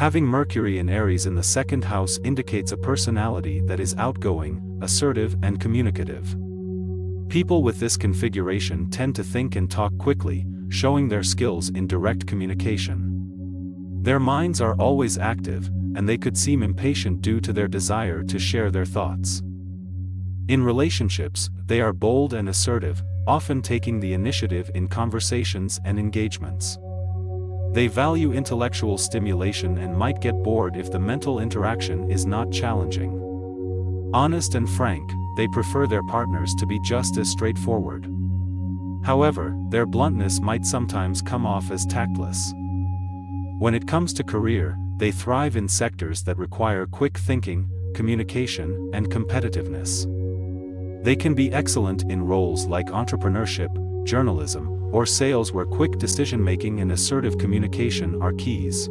Having Mercury in Aries in the second house indicates a personality that is outgoing, assertive, and communicative. People with this configuration tend to think and talk quickly, showing their skills in direct communication. Their minds are always active, and they could seem impatient due to their desire to share their thoughts. In relationships, they are bold and assertive, often taking the initiative in conversations and engagements. They value intellectual stimulation and might get bored if the mental interaction is not challenging. Honest and frank, they prefer their partners to be just as straightforward. However, their bluntness might sometimes come off as tactless. When it comes to career, they thrive in sectors that require quick thinking, communication, and competitiveness. They can be excellent in roles like entrepreneurship, journalism, or sales where quick decision-making and assertive communication are keys.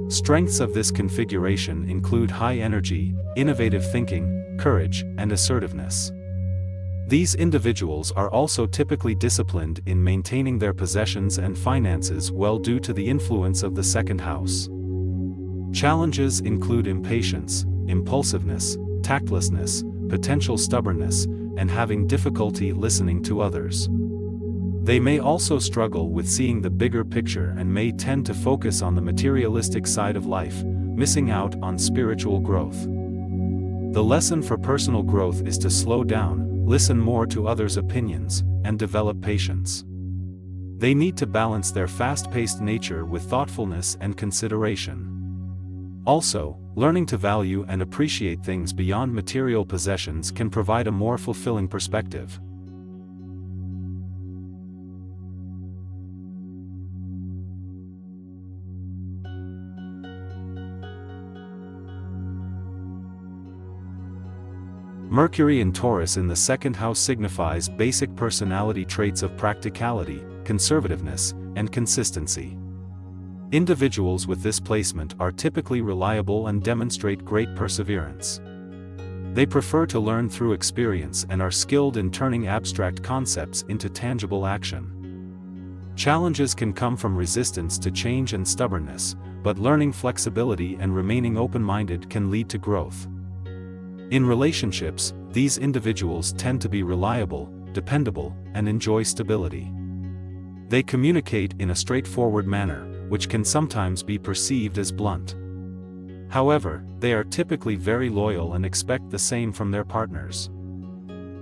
Strengths of this configuration include high energy, innovative thinking, courage, and assertiveness. These individuals are also typically disciplined in maintaining their possessions and finances well due to the influence of the second house. Challenges include impatience, impulsiveness, tactlessness, potential stubbornness, and having difficulty listening to others. They may also struggle with seeing the bigger picture and may tend to focus on the materialistic side of life, missing out on spiritual growth. The lesson for personal growth is to slow down, listen more to others' opinions, and develop patience. They need to balance their fast-paced nature with thoughtfulness and consideration. Also, learning to value and appreciate things beyond material possessions can provide a more fulfilling perspective. Mercury in Taurus in the second house signifies basic personality traits of practicality, conservativeness, and consistency. Individuals with this placement are typically reliable and demonstrate great perseverance. They prefer to learn through experience and are skilled in turning abstract concepts into tangible action. Challenges can come from resistance to change and stubbornness, but learning flexibility and remaining open-minded can lead to growth. In relationships, these individuals tend to be reliable, dependable, and enjoy stability. They communicate in a straightforward manner, which can sometimes be perceived as blunt. However, they are typically very loyal and expect the same from their partners.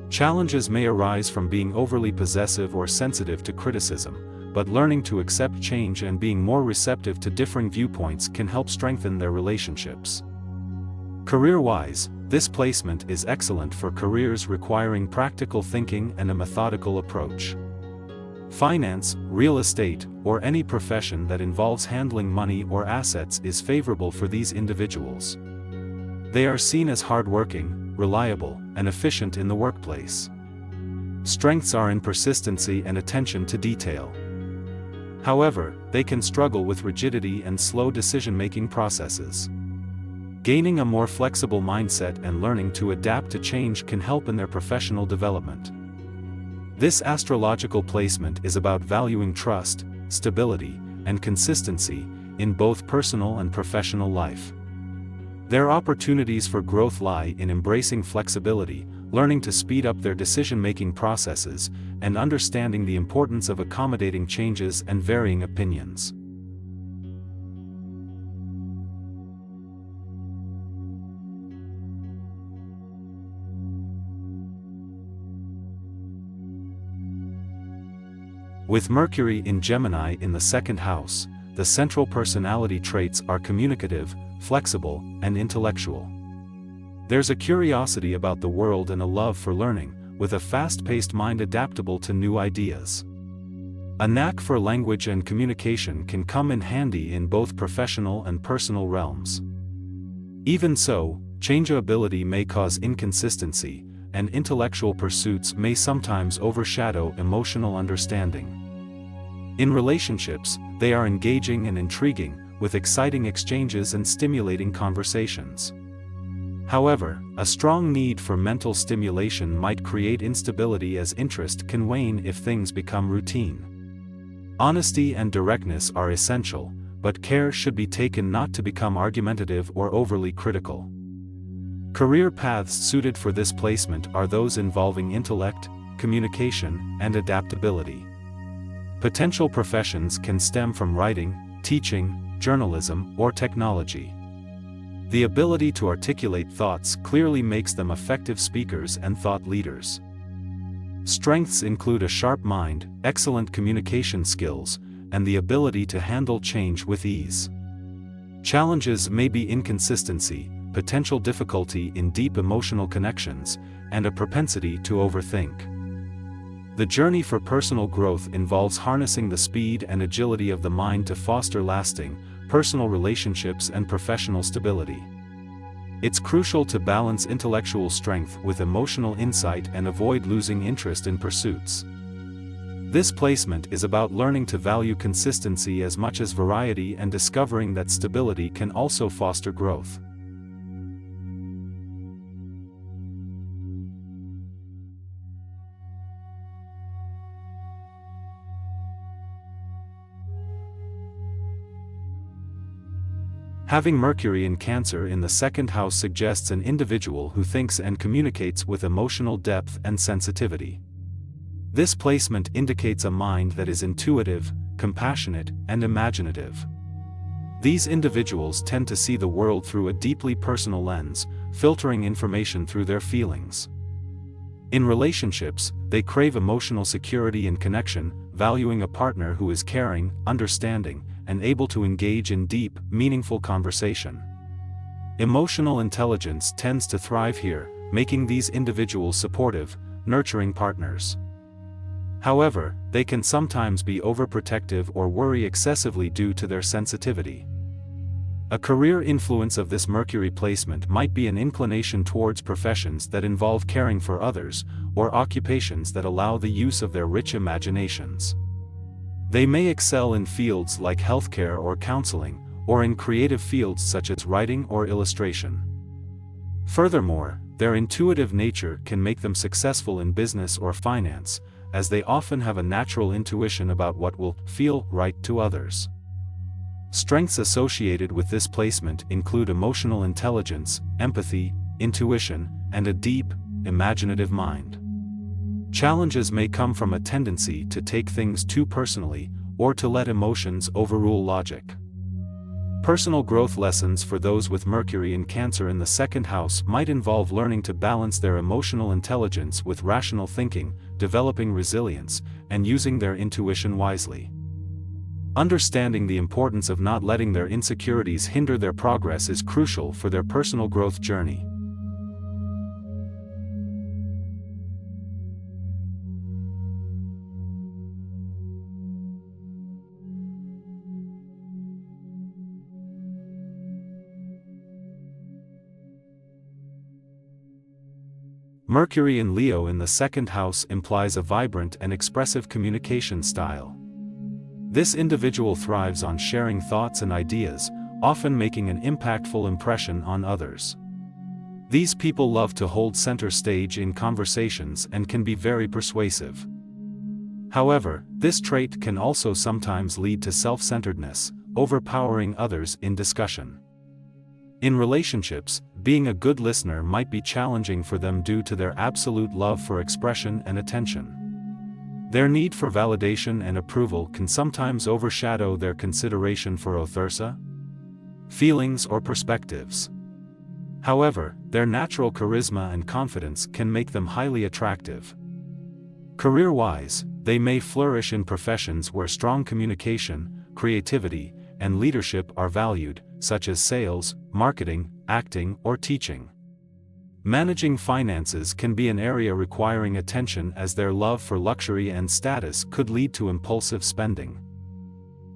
Challenges may arise from being overly possessive or sensitive to criticism, but learning to accept change and being more receptive to differing viewpoints can help strengthen their relationships. Career-wise, this placement is excellent for careers requiring practical thinking and a methodical approach. Finance, real estate, or any profession that involves handling money or assets is favorable for these individuals. They are seen as hardworking, reliable, and efficient in the workplace. Strengths are in persistency and attention to detail. However, they can struggle with rigidity and slow decision-making processes. Gaining a more flexible mindset and learning to adapt to change can help in their professional development. This astrological placement is about valuing trust, stability, and consistency in both personal and professional life. Their opportunities for growth lie in embracing flexibility, learning to speed up their decision-making processes, and understanding the importance of accommodating changes and varying opinions. With Mercury in Gemini in the second house, the central personality traits are communicative, flexible, and intellectual. There's a curiosity about the world and a love for learning, with a fast-paced mind adaptable to new ideas. A knack for language and communication can come in handy in both professional and personal realms. Even so, changeability may cause inconsistency, and intellectual pursuits may sometimes overshadow emotional understanding. In relationships, they are engaging and intriguing, with exciting exchanges and stimulating conversations. However, a strong need for mental stimulation might create instability as interest can wane if things become routine. Honesty and directness are essential, but care should be taken not to become argumentative or overly critical. Career paths suited for this placement are those involving intellect, communication, and adaptability. Potential professions can stem from writing, teaching, journalism, or technology. The ability to articulate thoughts clearly makes them effective speakers and thought leaders. Strengths include a sharp mind, excellent communication skills, and the ability to handle change with ease. Challenges may be inconsistency, potential difficulty in deep emotional connections, and a propensity to overthink. The journey for personal growth involves harnessing the speed and agility of the mind to foster lasting, personal relationships and professional stability. It's crucial to balance intellectual strength with emotional insight and avoid losing interest in pursuits. This placement is about learning to value consistency as much as variety and discovering that stability can also foster growth. Having Mercury in Cancer in the second house suggests an individual who thinks and communicates with emotional depth and sensitivity. This placement indicates a mind that is intuitive, compassionate, and imaginative. These individuals tend to see the world through a deeply personal lens, filtering information through their feelings. In relationships, they crave emotional security and connection, valuing a partner who is caring, understanding, and able to engage in deep, meaningful conversation. Emotional intelligence tends to thrive here, making these individuals supportive, nurturing partners. However, they can sometimes be overprotective or worry excessively due to their sensitivity. A career influence of this Mercury placement might be an inclination towards professions that involve caring for others, or occupations that allow the use of their rich imaginations. They may excel in fields like healthcare or counseling, or in creative fields such as writing or illustration. Furthermore, their intuitive nature can make them successful in business or finance, as they often have a natural intuition about what will feel right to others. Strengths associated with this placement include emotional intelligence, empathy, intuition, and a deep, imaginative mind. Challenges may come from a tendency to take things too personally, or to let emotions overrule logic. Personal growth lessons for those with Mercury in Cancer in the second house might involve learning to balance their emotional intelligence with rational thinking, developing resilience, and using their intuition wisely. Understanding the importance of not letting their insecurities hinder their progress is crucial for their personal growth journey. Mercury in Leo in the second house implies a vibrant and expressive communication style. This individual thrives on sharing thoughts and ideas, often making an impactful impression on others. These people love to hold center stage in conversations and can be very persuasive. However, this trait can also sometimes lead to self-centeredness, overpowering others in discussion. In relationships, being a good listener might be challenging for them due to their absolute love for expression and attention. Their need for validation and approval can sometimes overshadow their consideration for others' feelings or perspectives. However, their natural charisma and confidence can make them highly attractive. Career-wise, they may flourish in professions where strong communication, creativity, and leadership are valued, such as sales, marketing, acting, or teaching. Managing finances can be an area requiring attention as their love for luxury and status could lead to impulsive spending.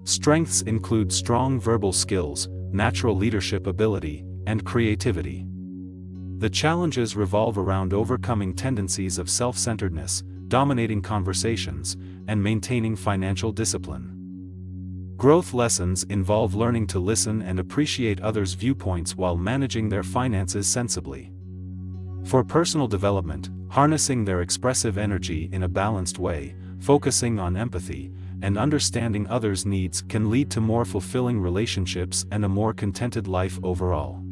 Strengths include strong verbal skills, natural leadership ability, and creativity. The challenges revolve around overcoming tendencies of self-centeredness, dominating conversations, and maintaining financial discipline. Growth lessons involve learning to listen and appreciate others' viewpoints while managing their finances sensibly. For personal development, harnessing their expressive energy in a balanced way, focusing on empathy, and understanding others' needs can lead to more fulfilling relationships and a more contented life overall.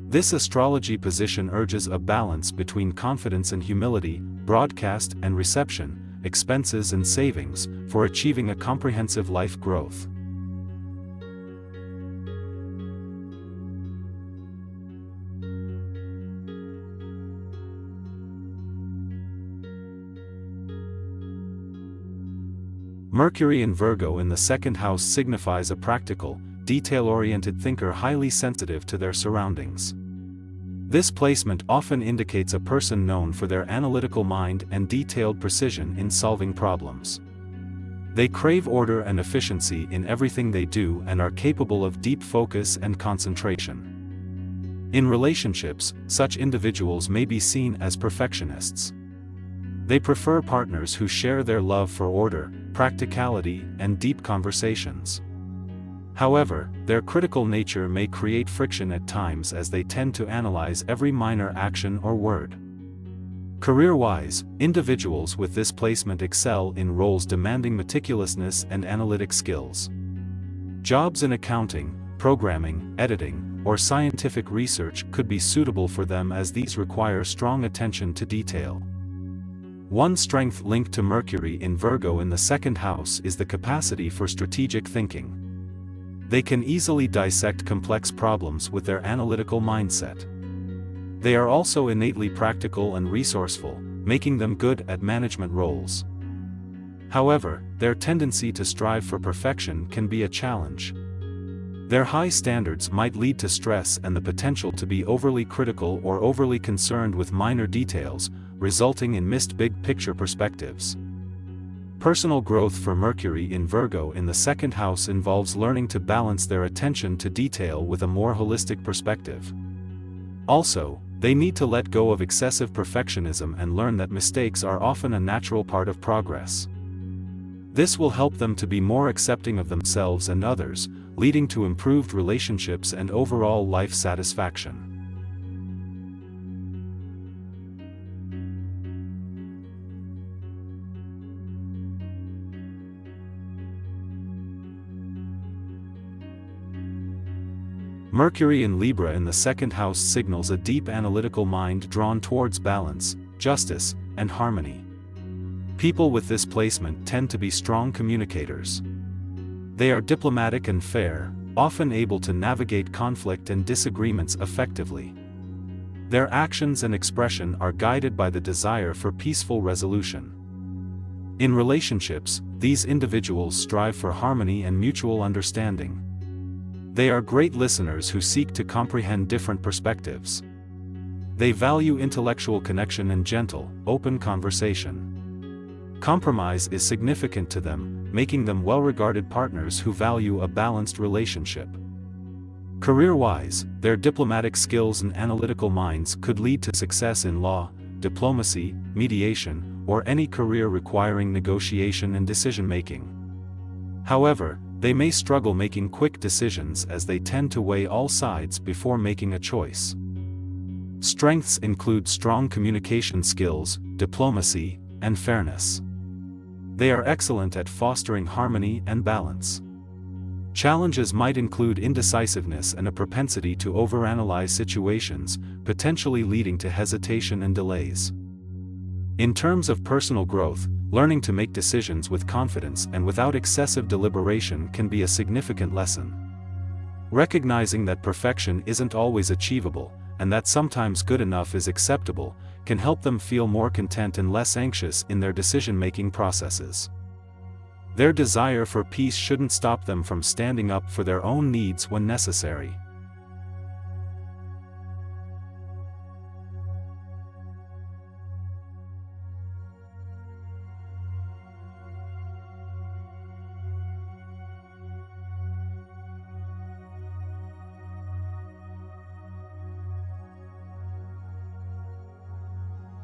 This astrology position urges a balance between confidence and humility, broadcast and reception, expenses and savings, for achieving a comprehensive life growth. Mercury in Virgo in the second house signifies a practical, detail-oriented thinker highly sensitive to their surroundings. This placement often indicates a person known for their analytical mind and detailed precision in solving problems. They crave order and efficiency in everything they do and are capable of deep focus and concentration. In relationships, such individuals may be seen as perfectionists. They prefer partners who share their love for order, practicality, and deep conversations. However, their critical nature may create friction at times as they tend to analyze every minor action or word. Career-wise, individuals with this placement excel in roles demanding meticulousness and analytic skills. Jobs in accounting, programming, editing, or scientific research could be suitable for them as these require strong attention to detail. One strength linked to Mercury in Virgo in the second house is the capacity for strategic thinking. They can easily dissect complex problems with their analytical mindset. They are also innately practical and resourceful, making them good at management roles. However, their tendency to strive for perfection can be a challenge. Their high standards might lead to stress and the potential to be overly critical or overly concerned with minor details, resulting in missed big-picture perspectives. Personal growth for Mercury in Virgo in the second house involves learning to balance their attention to detail with a more holistic perspective. Also, they need to let go of excessive perfectionism and learn that mistakes are often a natural part of progress. This will help them to be more accepting of themselves and others, leading to improved relationships and overall life satisfaction. Mercury in Libra in the second house signals a deep analytical mind drawn towards balance, justice, and harmony. People with this placement tend to be strong communicators. They are diplomatic and fair, often able to navigate conflict and disagreements effectively. Their actions and expression are guided by the desire for peaceful resolution. In relationships, these individuals strive for harmony and mutual understanding. They are great listeners who seek to comprehend different perspectives. They value intellectual connection and gentle, open conversation. Compromise is significant to them, making them well-regarded partners who value a balanced relationship. Career-wise, their diplomatic skills and analytical minds could lead to success in law, diplomacy, mediation, or any career requiring negotiation and decision-making. However, they may struggle making quick decisions as they tend to weigh all sides before making a choice. Strengths include strong communication skills, diplomacy, and fairness. They are excellent at fostering harmony and balance. Challenges might include indecisiveness and a propensity to overanalyze situations, potentially leading to hesitation and delays. In terms of personal growth, learning to make decisions with confidence and without excessive deliberation can be a significant lesson. Recognizing that perfection isn't always achievable, and that sometimes good enough is acceptable, can help them feel more content and less anxious in their decision-making processes. Their desire for peace shouldn't stop them from standing up for their own needs when necessary.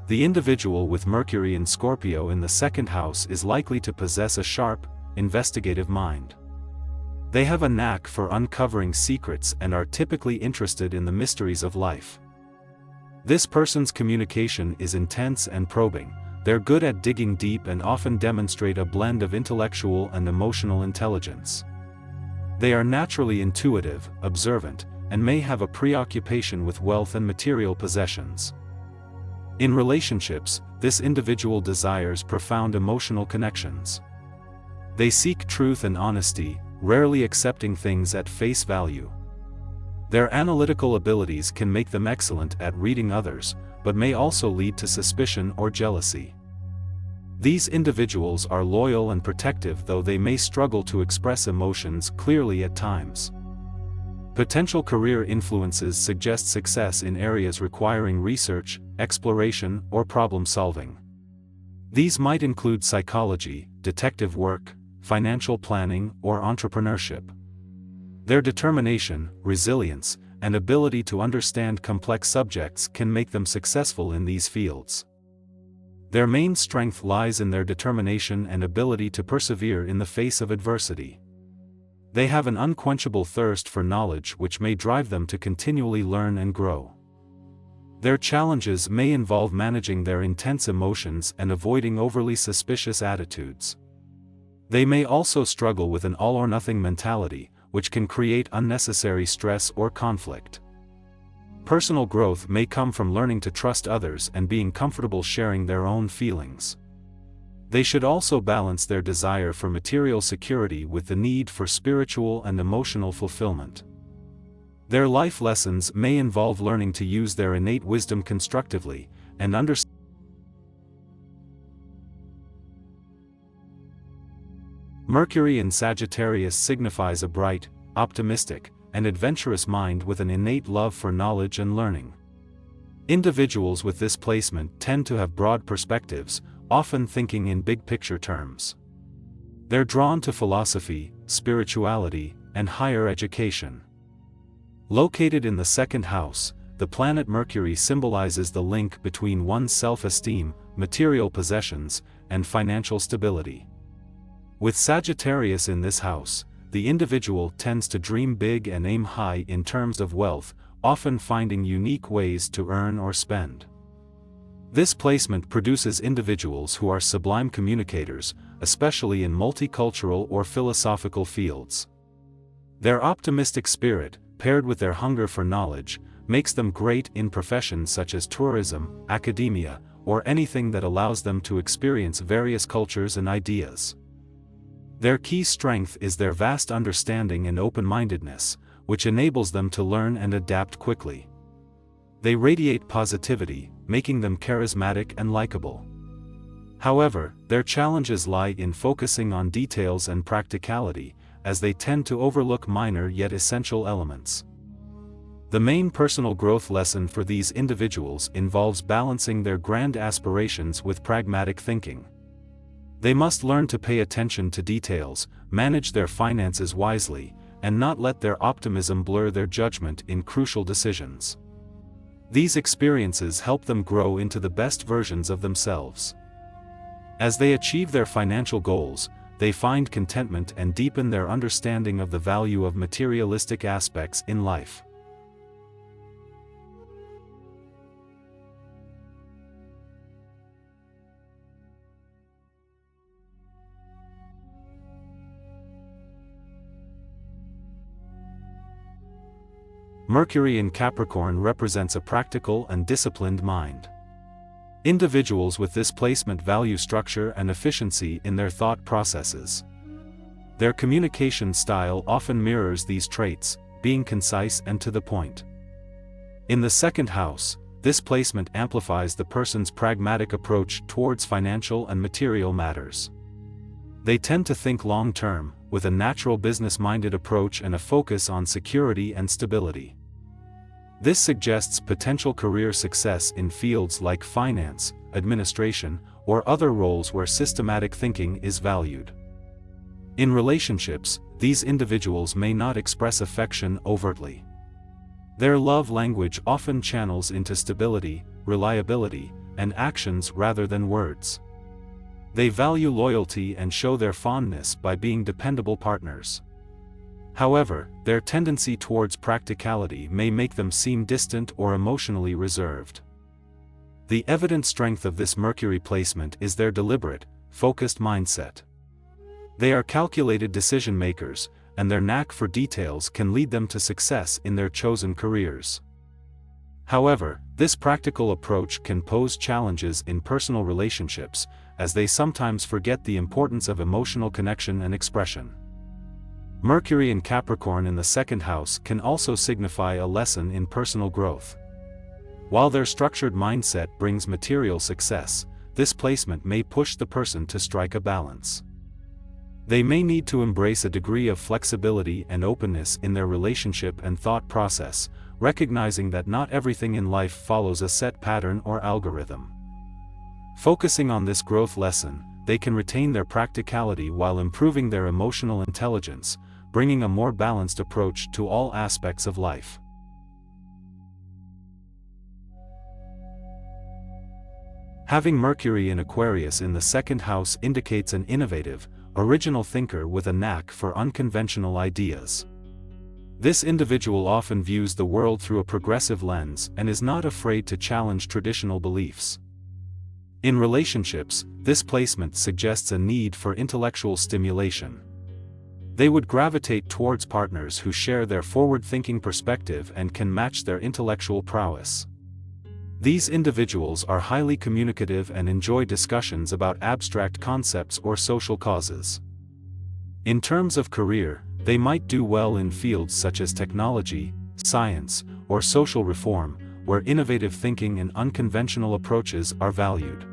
The individual with Mercury in Scorpio in the second house is likely to possess a sharp, investigative mind. They have a knack for uncovering secrets and are typically interested in the mysteries of life. This person's communication is intense and probing, they're good at digging deep and often demonstrate a blend of intellectual and emotional intelligence. They are naturally intuitive, observant, and may have a preoccupation with wealth and material possessions. In relationships, this individual desires profound emotional connections. They seek truth and honesty, rarely accepting things at face value. Their analytical abilities can make them excellent at reading others, but may also lead to suspicion or jealousy. These individuals are loyal and protective, though they may struggle to express emotions clearly at times. Potential career influences suggest success in areas requiring research, exploration, or problem solving. These might include psychology, detective work, financial planning, or entrepreneurship. Their determination, resilience, and ability to understand complex subjects can make them successful in these fields. Their main strength lies in their determination and ability to persevere in the face of adversity. They have an unquenchable thirst for knowledge which may drive them to continually learn and grow. Their challenges may involve managing their intense emotions and avoiding overly suspicious attitudes. They may also struggle with an all-or-nothing mentality, which can create unnecessary stress or conflict. Personal growth may come from learning to trust others and being comfortable sharing their own feelings. They should also balance their desire for material security with the need for spiritual and emotional fulfillment. Their life lessons may involve learning to use their innate wisdom constructively and understand. Mercury in Sagittarius signifies a bright, optimistic, and adventurous mind with an innate love for knowledge and learning. Individuals with this placement tend to have broad perspectives, often thinking in big-picture terms. They're drawn to philosophy, spirituality, and higher education. Located in the second house, the planet Mercury symbolizes the link between one's self-esteem, material possessions, and financial stability. With Sagittarius in this house, the individual tends to dream big and aim high in terms of wealth, often finding unique ways to earn or spend. This placement produces individuals who are sublime communicators, especially in multicultural or philosophical fields. Their optimistic spirit, paired with their hunger for knowledge, makes them great in professions such as tourism, academia, or anything that allows them to experience various cultures and ideas. Their key strength is their vast understanding and open-mindedness, which enables them to learn and adapt quickly. They radiate positivity, making them charismatic and likable. However, their challenges lie in focusing on details and practicality, as they tend to overlook minor yet essential elements. The main personal growth lesson for these individuals involves balancing their grand aspirations with pragmatic thinking. They must learn to pay attention to details, manage their finances wisely, and not let their optimism blur their judgment in crucial decisions. These experiences help them grow into the best versions of themselves. As they achieve their financial goals, they find contentment and deepen their understanding of the value of materialistic aspects in life. Mercury in Capricorn represents a practical and disciplined mind. Individuals with this placement value structure and efficiency in their thought processes. Their communication style often mirrors these traits, being concise and to the point. In the second house, this placement amplifies the person's pragmatic approach towards financial and material matters. They tend to think long-term, with a natural business-minded approach and a focus on security and stability. This suggests potential career success in fields like finance, administration, or other roles where systematic thinking is valued. In relationships, these individuals may not express affection overtly. Their love language often channels into stability, reliability, and actions rather than words. They value loyalty and show their fondness by being dependable partners. However, their tendency towards practicality may make them seem distant or emotionally reserved. The evident strength of this Mercury placement is their deliberate, focused mindset. They are calculated decision makers, and their knack for details can lead them to success in their chosen careers. However, this practical approach can pose challenges in personal relationships, as they sometimes forget the importance of emotional connection and expression. Mercury in Capricorn in the second house can also signify a lesson in personal growth. While their structured mindset brings material success, this placement may push the person to strike a balance. They may need to embrace a degree of flexibility and openness in their relationship and thought process, recognizing that not everything in life follows a set pattern or algorithm. Focusing on this growth lesson, they can retain their practicality while improving their emotional intelligence, bringing a more balanced approach to all aspects of life. Having Mercury in Aquarius in the second house indicates an innovative, original thinker with a knack for unconventional ideas. This individual often views the world through a progressive lens and is not afraid to challenge traditional beliefs. In relationships, this placement suggests a need for intellectual stimulation. They would gravitate towards partners who share their forward-thinking perspective and can match their intellectual prowess. These individuals are highly communicative and enjoy discussions about abstract concepts or social causes. In terms of career, they might do well in fields such as technology, science, or social reform, where innovative thinking and unconventional approaches are valued.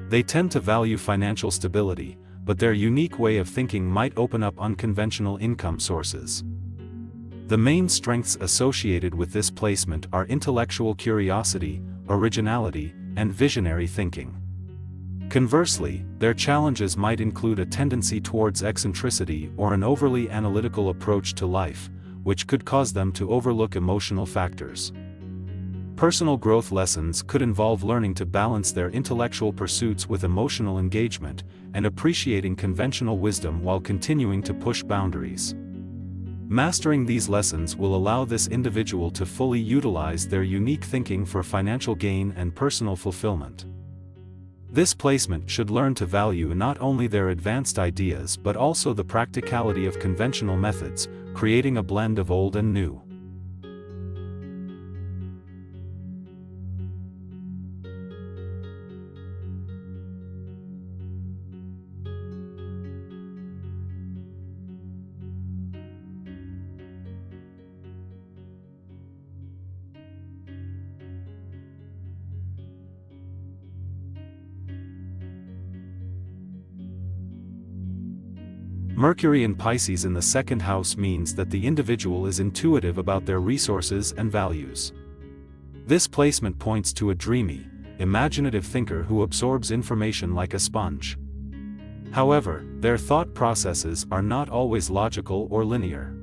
They tend to value financial stability, but their unique way of thinking might open up unconventional income sources. The main strengths associated with this placement are intellectual curiosity, originality, and visionary thinking. Conversely, their challenges might include a tendency towards eccentricity or an overly analytical approach to life, which could cause them to overlook emotional factors. Personal growth lessons could involve learning to balance their intellectual pursuits with emotional engagement, and appreciating conventional wisdom while continuing to push boundaries. Mastering these lessons will allow this individual to fully utilize their unique thinking for financial gain and personal fulfillment. This placement should learn to value not only their advanced ideas but also the practicality of conventional methods, creating a blend of old and new. Mercury in Pisces in the second house means that the individual is intuitive about their resources and values. This placement points to a dreamy, imaginative thinker who absorbs information like a sponge. However, their thought processes are not always logical or linear.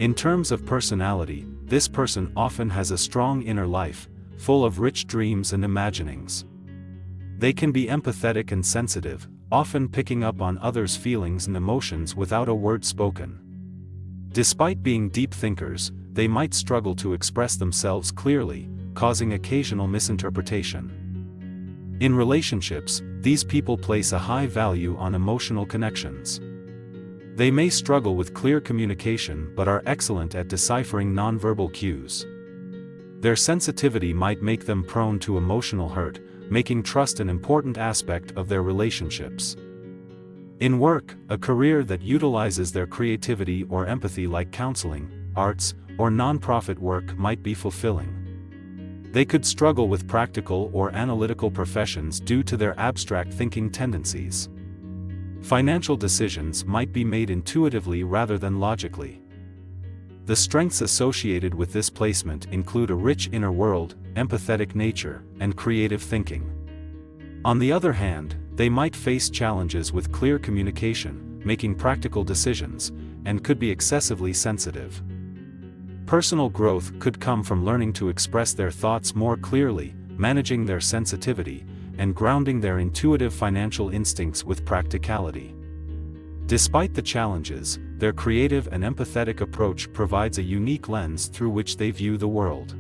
In terms of personality, this person often has a strong inner life, full of rich dreams and imaginings. They can be empathetic and sensitive, often picking up on others' feelings and emotions without a word spoken. Despite being deep thinkers, they might struggle to express themselves clearly, causing occasional misinterpretation. In relationships, these people place a high value on emotional connections. They may struggle with clear communication but are excellent at deciphering nonverbal cues. Their sensitivity might make them prone to emotional hurt, making trust an important aspect of their relationships. In work, a career that utilizes their creativity or empathy like counseling, arts, or nonprofit work might be fulfilling. They could struggle with practical or analytical professions due to their abstract thinking tendencies. Financial decisions might be made intuitively rather than logically. The strengths associated with this placement include a rich inner world, empathetic nature, and creative thinking. On the other hand, they might face challenges with clear communication, making practical decisions, and could be excessively sensitive. Personal growth could come from learning to express their thoughts more clearly, managing their sensitivity, and grounding their intuitive financial instincts with practicality. Despite the challenges, their creative and empathetic approach provides a unique lens through which they view the world.